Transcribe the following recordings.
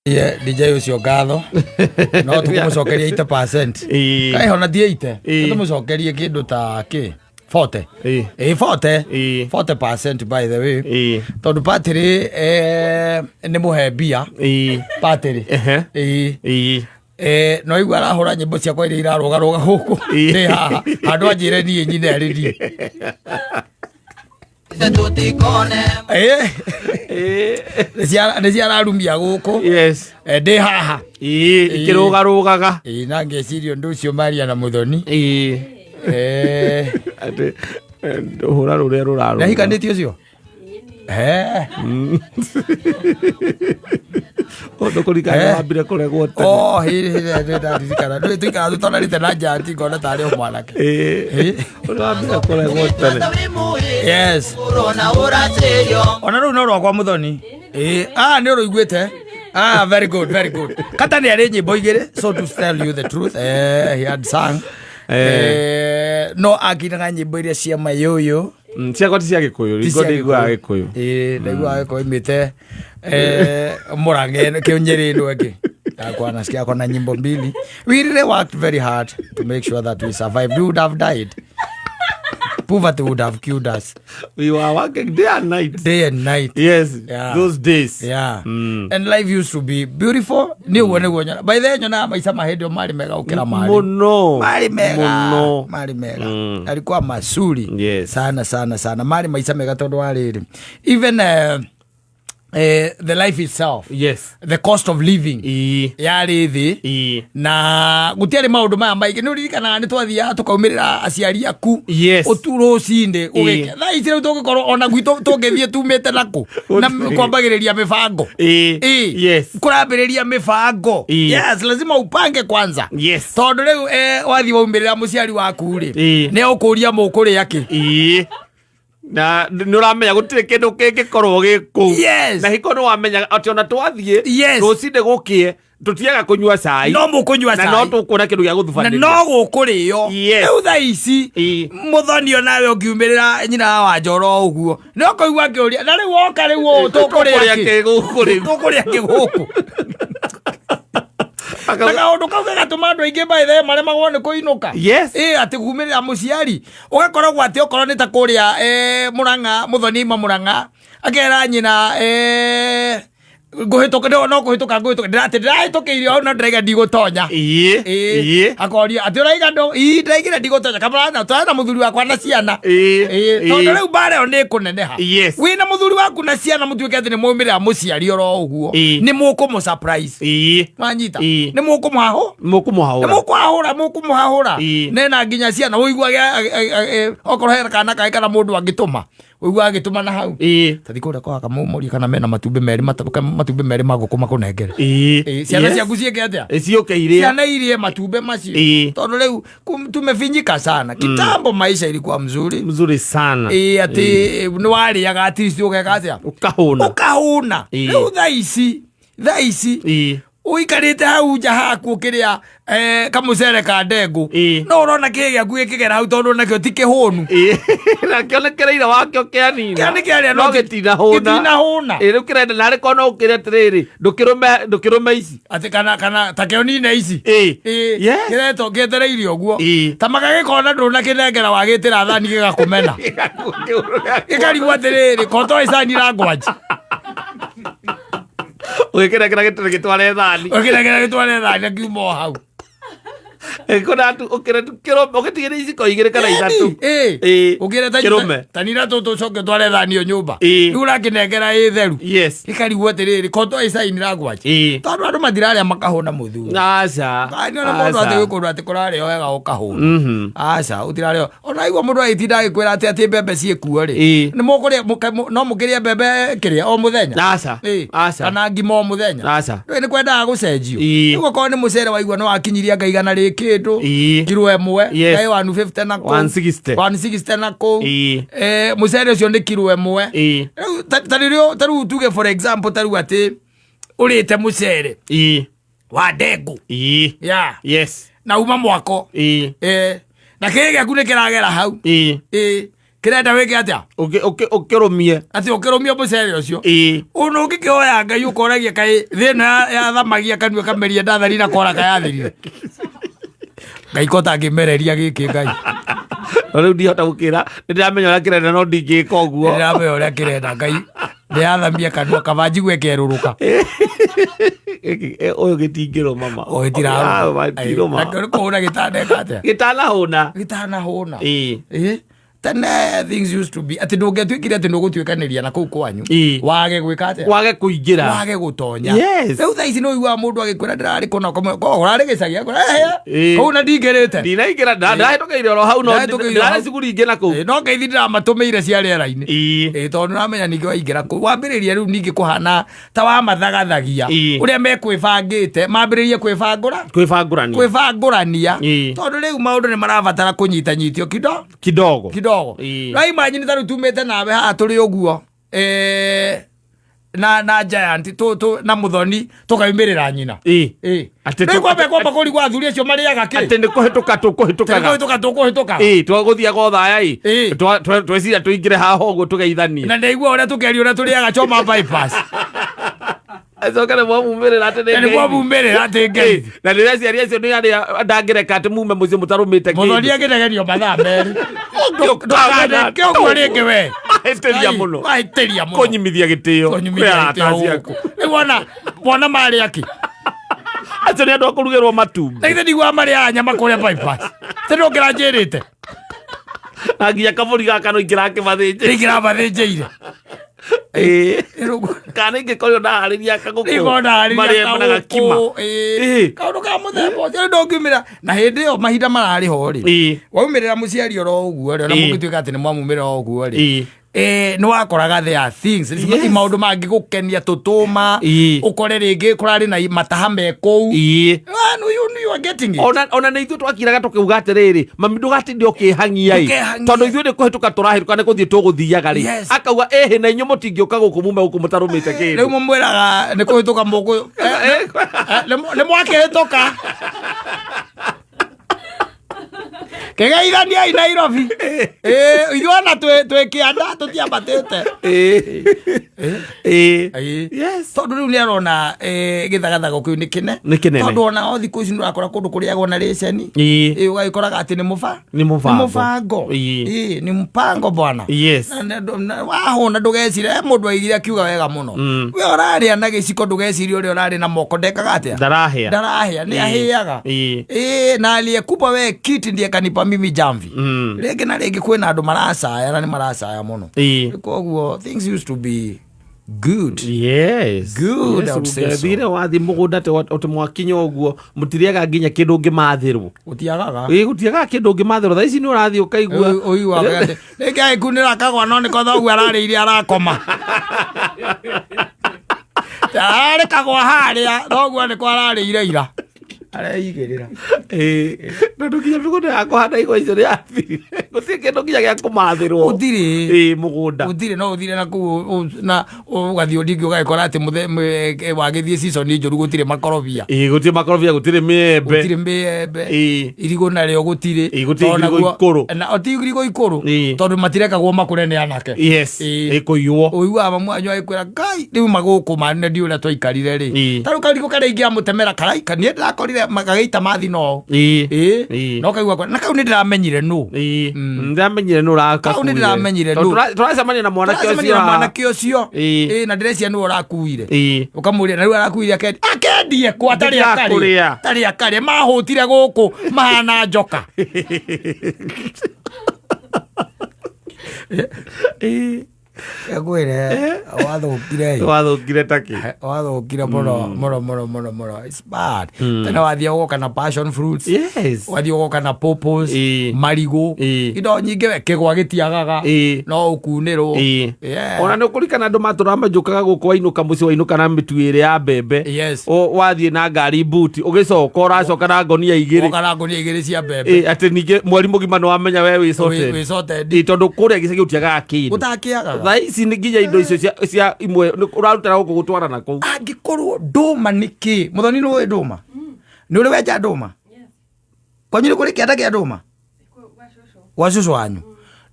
DJ ucio ngatho no tukumucokeria 80%. Kai hona di 80. Tumucokerie kindu ta ki 40. 40% by the way. Tondu Patri ni muhe bia. Patri. No igua arahura nyimbo cia kwa iria iraruga huku. Ni haha andu anjire ni nyine ridi. Nĩcia ararumia gũkũ. Yes. Ndĩ haha. Ikĩrũgarũgaga. Na ngeciria ũndũ ũcio Maria na Mũthoni. Ndũhũra rũrĩa rũrarũga. Nĩahikanĩtie ũcio? Ndũkũrikana wambire kũregwo tene. Nĩndaririkana. Tũikara tũtonanĩte na njati ngona tarĩ o mwanake. Wambire kũregwo tene. Yes. Ona rĩu no rwakwa Mũthoni. Nĩ ũrũiguĩte? Very good, very good. Kata nĩ arĩ nyĩmbo igĩrĩ, so to tell you the truth, he had sung. No akinaga nyĩmbo iria cia Mayũyũ. Ciakwa ti cia Gĩkũyũ, ringo ndaiguaga Gĩkũyũ. Ndaiguaga Gĩkũyũ imĩte Mũrang'e kĩu Nyĩrĩ ĩno ĩngĩ. Yakwa na sikia kona nyimbo mbili. We really worked very hard to make sure that we survived. We would have died. Poverty would have killed us. We were working day and night. Day and night. Yes, those days. Yeah. And life used to be beautiful. Ni uone guonya. By the way, nyona maisha mahendo mari mega ukira mari. Muno. Mari mega. Muno. Mari mega. Alikuwa masuri. Yes. Sana. Mari maisha mega tondu wariri. Even the life itself. Yes. The cost of living. Yari thi. Na gutiari maundu maya maingĩ nĩ ũririkanaga nĩ twathiaga tukaumirira aciari aku. Yes. Ũturo cinde ũgĩke. Thaa ici rĩu tũngĩkorwo ona gwitũ tũngĩthiĩ tumĩte naku na kwambagĩrĩria mĩbango. Yes. Kũrambĩrĩria mĩbango. Yes, lazima upange kwanza. Yes. Tondũ rĩu wathiĩ waumĩrĩra mũciari waku rĩ nĩ ũkũria mũkũrĩa kĩ. Na nuramenya gutire kindu kingikorwo giku. Yes. Na hiko no wamenya ati ona twathie yes. Rucinde gukie tutiaga kunyua cai. No mukunyua cai. Na no tukuna kindu gya guthubanĩria. Na no gukurio. Yes. Tha ici Muthoni onawe ungiumirira nyina wa Njoro uguo. No koigwa kiuria na riu woka riu tukuria kiguku. Naka undu kau gatuma andu aingi by the maremagwo ni kuinuka. Yes. Ati kuumirira muciari ugakoragwo ati okorwo ni ta kuria Murang'a Muthoni Murang'a akera nyina nguhituka no kuhituka ndiratukire ona ndrega ndigutonya. Akoria ati uraiga ndo ndaigira ndigutonya kamana twana muthuri wakwa na ciana. Tondu riu bare oni kuneneha. Wina muthuri waku na ciana mutuike ati ni mumirira muciari oro uguo ni mukumu surprise. Manyita ni mukumuhaho mukumuhahura nena nginya ciana uiguage okorwo he kana kai kana mundu angituma uiguage agituma na hau tathi kuria kwa kamumuri kana mena matumbe meri magukuma kunengere. Ciana ciaku cieke atia iciokeire ciana irie matumbe macio tondu riu tumefinyika sana. Kitambo maisha ilikuwa mzuri sana. Ati ni wariaga at least ugeka atia ukahuna. Riu thaa ici uikarite hau nja haku ukiria kamucere ka ndengu no urona kige gĩaku gĩkĩgera hau tondu nakĩo ti kĩhũnu. Na kĩonekereire wakĩo kĩanina no gĩtinahũna. Rĩu kĩrenda narĩ korwo no ũkĩre atĩrĩrĩ ndũkĩrũme ici atĩ kana ta kĩonine ici kĩretwo kĩetereire ũguo ta magagĩkona ndũnakĩnengera wagĩtĩra thani gĩgakũmena gĩkarigwo atĩrĩrĩ koto icani na ngwanji Ukira gitware thani akiuma hau. Kuna tu ukira tu kirome ugitigire iciko igire kana ithatu. Ukira tanira toto coke tware thani o nyumba. Ura kinengera theru. Yes. Ikarigwo atiriri koto isaini na ngwaci. Tondu andu mathiraria makahuna muthuri. Aca. Ani ona mundu ati gukorwo ati kurare wega ukahuna. Aca utirare ona igwa mundu aitinda agikwira ati mbembe ciekuo ri. Ni mukuria no mukiria mbembe kiria o muthenya. Aca. Kana ngima o muthenya. Aca. Ni kwenda gucenjio. Igwa ko ni mucere waigwa no akinyiria ngaigana ri kindu kiro emwe ngai 150 na ko 160 na ko mucere ucio ni kiro emwe. Taru tuge for example taru ati urite mucere wa ndengu yes na uma mwako na kige gĩaku nĩ kĩragera hau kirenda weke atia ukirumie ati ukirumie mucere ucio uno ukikioya ngai ukoragia kai thina ya thamagia kanua kameria ndathari na kora kayathirire ngai kota ngimereria giki ngai riu ndihota gukira ndiramenya uria kirenda no ndingika uguo ndiramenya uria kirenda ngai ndiathamia kanua kabanji gwekeruruka uyu gitingiro mama uyu tiraruma kuhuna gitanahuna tene things used to be ati ndungetwikire ati ndugutwikaniria na kuu kwanyu wage gwika ati wage kuingira wage gutonya riu thaa ici no igua mundu agikwira ndirari kuna ko urari gicagia kuu na ndingirite ndinaingira ndahetokeire ro hau no ndirari cuguri ingi na kuu no ngeithi ndamatumeire cia riera-ini tondu namenya ningi waingira kuu wambiriria riu ningi kuhana ta wa mathagathagia uria mekwibangite mambiririe kwibangurania tondu riu maundu ni marabatara kunyitanyitio kidogo rai manyini taru tumete nawe ha turi uguo na giant to na muthoni tukaimirira nyina ati kwamba kuri gwa thuri acio mariaga ki ati ni kuhituka twaguthia gothaya tweciria tuingire haha uguo tugeithanie na ndeigua uria tukerio uria turiaga choma bypass Azokana mwamumerera atene ngai. Mwamumerera ate ngai. Na rĩrĩa ciari acio nĩ arĩa ndangĩreka atĩ mume mũciĩ mũtarũmĩte kĩndũ. Mũthoni agĩthegerio mathaa merĩ. Ndũkagane kĩoguo rĩngĩ we. Aiteria mũno. Aiteria mũno. Kũnyimithia gĩtĩo. Kũnyimithia gĩtĩo. Wona marĩ aki. Acio nĩ andũ a kũrugĩrwo matumbĩ. Na ithe ndigua marĩa nyama kũrĩa bypass. Teno ngĩranjĩrĩte. Na nginya kabũri gaka no ingĩrakĩmathĩnjĩire. Ingĩramathĩnjĩire. Kana ingĩkorwo ndaharĩria kagũkũ marĩa kima kaũndũ ka mũthemba ũcio ndũngiumĩra na hĩndĩ ĩyo mahinda mararĩ ho rĩ waumĩrĩra mũciari oro ũguo rĩ ona mũngĩtuĩka atĩ nĩ mwamumĩra o ũguo rĩ nĩ wakoraga there are things maũndũ mangĩ gũkenia tũtũma ũkore rĩngĩ kũrarĩ na mataha me kũu you are getting it ona nĩ ithuĩ twakiraga tũkiuga atĩrĩrĩ mami ndũgatinde ũkĩhangia tondũ ithuĩ nĩ kũhĩtũka tũrahĩtũka nĩ gũthiĩ tũgũthiaga rĩ akauga ĩhĩ na inyuĩ mũtingĩũka gũkũ mume gũkũ mũtarũmĩte kĩndũ rĩu mũmwĩraga nĩ kũhĩtũka mũkũ nĩ mwakĩhĩtũka kegeithaniai Nairobi ithuĩ ona twĩ kĩanda tũtiambatĩte tondũ rĩu nĩ arona gĩthagathago kĩu nĩ kĩnene tondũ ona o thikũ ici nĩ ũrakora kũndũ kũrĩagwo na rĩceni ũgagĩkoraga atĩ nĩ mũbango nĩ mũbango bwana wahũna ndũgecire mũndũ aigire akiuga wega mũno we ũrarĩa na gĩciko ndũgecirie ũrĩa ũrarĩ na moko ndekaga atĩa ndarahĩa nĩ ahĩaga na aliyekupa we kiti ndiye kanipa mimi jamvi rĩngĩ na rĩngĩ kwĩna andũ maracaya na nĩ maracaya mũno koguo things used to be good good thire wathi mũgũnda atĩ mwakinya ũguo mũtirĩaga nginya kĩndũ ũngĩmathĩrwo gũtiagaga kĩndũ ũngĩmathĩrwo thaa ici nĩ ũrathiĩ ũkaigua ũiguaga rĩngĩ agĩkunĩra kagwa no nĩko thoguo ararĩire arakoma ararĩ kagwa harĩa thoguo nĩko ararĩire ira areigĩrĩra na ndũkinya mĩgũnda yakwa handa igwa icio nĩ athire gũtirĩ kĩndũ nginya gĩa kũmathĩrwo ũthirĩ mũgũnda ũthirĩ no ũthire na kũu na ũgathiĩ ũndingĩ ũgagĩkora atĩ wagĩthiĩ season njũru gũtirĩ makorobia gũtirĩ makorobia gũtirĩ mĩembe irigũ narĩo gũtirĩ ti irigũ ikũrũ tondũ matirekagwo makũre nĩ anake kũiywo ũiguaga mamu wanyu agĩkwĩra ngai rĩu magũkũ manene ndi ũrĩa twaikarire rĩ tarĩu karigũ karĩa ingĩamũtemera karaika niĩ ndĩrakorire magaita mathi no no kaigua na kau nĩ ndĩramenyire nũ ndĩramenyire nũ kau nĩ ndĩramenyire nũ tũracemania na mwanake ũcio na ndĩreciria nũ ũrakuire ũkamũria na rĩu arakuire akendie kwa tarĩ akarĩa mahũtire gũkũ mahana njoka Egwire wathũkire taki wathũkire mũno it's bad tena wathiĩ ũgoka na passion fruits wathiĩ ũgoka na purples marigũ indo nyingĩ we kĩgwa gĩtiagaga no ũkunĩrwo ona nĩ ũkũrikana andũ matũra manjũkaga gũkũ wainũka mũciĩ wainũka na mĩtu ĩrĩ ya mbembe wathiĩ na ngari buti ũgĩcoka ũracoka na ngonia igĩrĩ cia mbembe atĩ ningĩ mweri mũgima nĩ wamenya we wĩ tondũ kũrĩa gĩcagi ũtiagaga kĩndũ ũtakiagaga thaa ici nĩ nginya indo icio cia imwe ũrarutĩra gũkũ gũtwara na kũu angĩkorwo ndũma nĩ kĩ mũthoni nĩ ũĩ ndũma nĩ ũrĩ wenja ndũma kwanyu nĩ kũrĩ kĩanda kĩa ndũma gwa cũcũ wanyu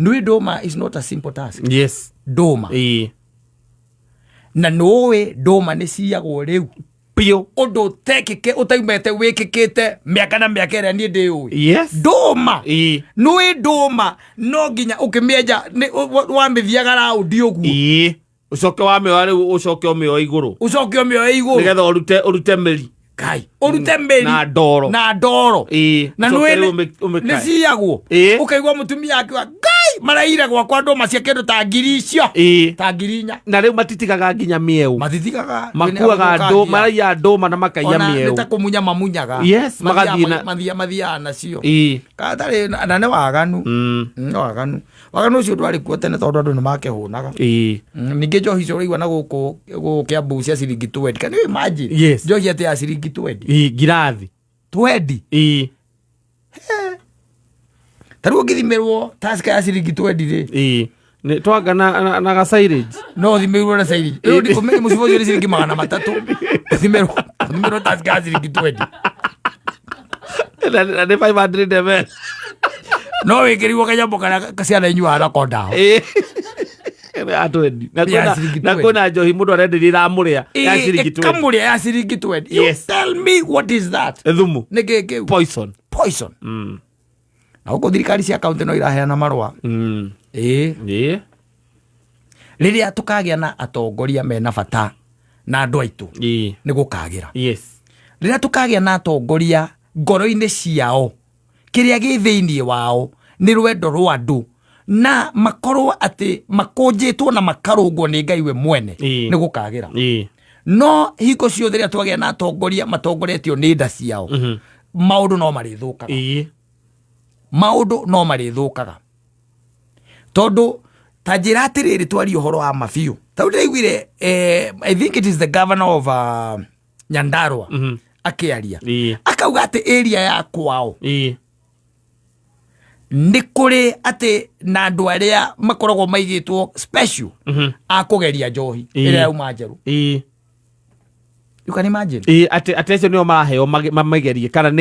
Nui Doma is not a simple task. Yes. Doma. Na nowe Doma niciagwo riu. Pio. Ondo tekike utaimete wikikite miaka na miaka ira ni ndi uwi. Yes. Doma. Nui Doma no nginya ukimienja wamithiaga raundi uguo. Ucoke wa meo ari ucoke o meo iguru. Ucoke o meo iguru. Nigetha urute meri. Kai. Urute meri. Na ndoro. Na ndoro. Na nui niciagwo. Ukaigwa mutumia akiwa maraira gwakwa Doma cia kindu ta ngiri icio ta ngiri 4 na riu matitikaga nginya mieu matitikaga makuaga maraia Doma na makaiya mieu ona nitakumunyaga mamunyaga yes magathina mathia nacio katari na ne waganu waganu ucio ndwari kuo tene tondu andu ni makehunaga ningi njohi icio urigwa na guku Kiambu cia ciringi 20 can you imagine njohi ati ya ciringi 20 ngirathi 20 taru ngithimirwo taska ya ciringi 20 ni twanga na ga silage no thimirwo na silage iyo ndiko mimi musibozi ni ciringi 300 thimirwo taska ya ciringi 20 na 500 ml no wikiriwo kanyambo kana kaciana inyua na konda atwendi na kuna njohi mundu arenderia iramuria ya ciringi 20 kamuria ya ciringi 20 you tell me what is that thumu nige poison na uko thirikari cia kaunti no iraheana marua riria tukagia na atongoria mena bata na andu aitu ni gukagira riria tukagia na atongoria ngoro-ini ciao kiria gi thiini wao ni rwendo rwa andu na makorwo ati makunjitwo na makarungwo ni Ngai we mwene ni gukagira no hingo ciothe riria twagia na atongoria matongoretio ni nda ciao maundu no marithukaga maundu no marithukaga tondu ta njira atiriri twari uhoro wa mabiu tau ndaiguire I think it is the governor of Nyandarua akiaria akauga ati area ya kwao ni kuri ati na andu aria makoragwo maigitwo special akugeria njohi ira uma njeru you can imagine atecio nio maraheo mamagerie kana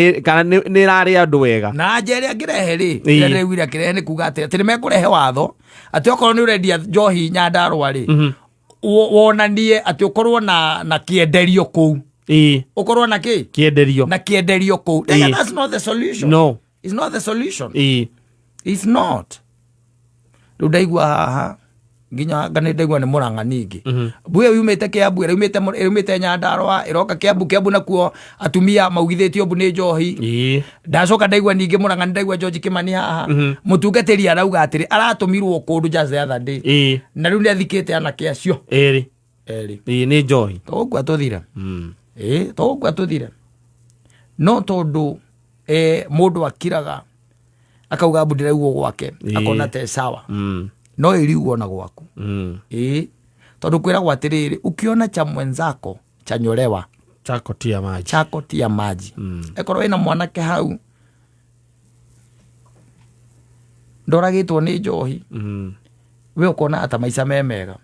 ni rari andu wega na njere ngirehe ri ndewira kirehe ni kuga ati ni mekurehe watho ati okorwo ni urendia njohi Nyandarua ri wonanie ati ukorwo na kienderio kuu ukorwo na kienderio na kienderio kuu that's not the solution. No, it's not the solution. It's not. Rudaigwa haha nginya ngane ndaigwa ni Murang'a ningi buye yumite Kiambu yumite Nyandarua iroka Kiambu nakuo atumia maugithitio bu ni njohi ndacoka ndaigwa ningi Murang'a ndaigwa George Kimani haha mutungatiri arauga atiri aratumirwo kundu just the other day na riu ni athikite anake acio eri ni njohi togwa tuthira togwa tuthira no tondu mundu akiraga akauga mbu ndiraigwo gwake akona te sawa no iriugwo na gwaku tondu kwiragwo atiriri ukiona cha mwenzako chanyolewa chako tia maji ekorwo ina mwanake hau ndoragitwo ni njohi we ukona ata maica memega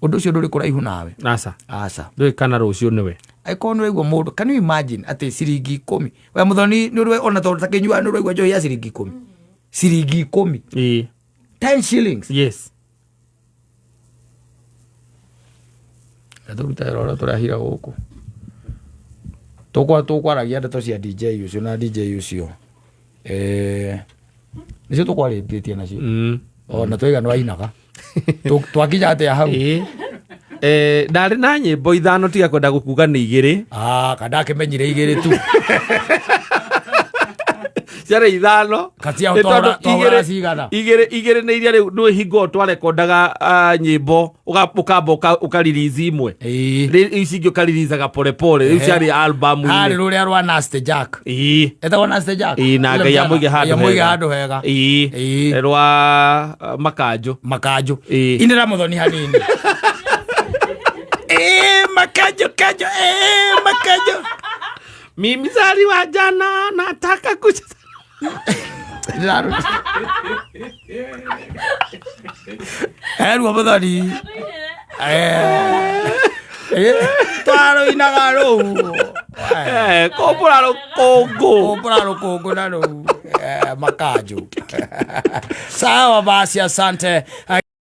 undu ucio nduri kuraihu nawe aca ndui kana rucio niwe aikorwo ni raigua mundu can you imagine ati ciringi 10 we muthoni ni ona tondu takinyua ni raigua njohi ya ciringi 10 ciringi 10 10 shillings yes aturuta rora turahira guku tukwaragia ndeto cia DJ ucio na DJ ucio nicio tukwaritie nacio ona twiga no ainaga twakinya atia hau ndari na nyimbo ithano tiga kwenda gukuga ni igiri kada kimenyire igiri tu ciare ithano katia tora cigana igiri ni iria riu no hingo twarekondaga nyimbo ukamba ukaririzi imwe ici ngio karirizaga pole pole riu ciari album hari ruria rwa Nasty Jack etagwo Nasty Jack na ngai amuige handu hega rwa makanju inira muthoni hanini makanjo mimi zari wa jana nataka kucheza Rwa muthoni twaro inaga rou kopora rukungu na rou makanju sawa basi asante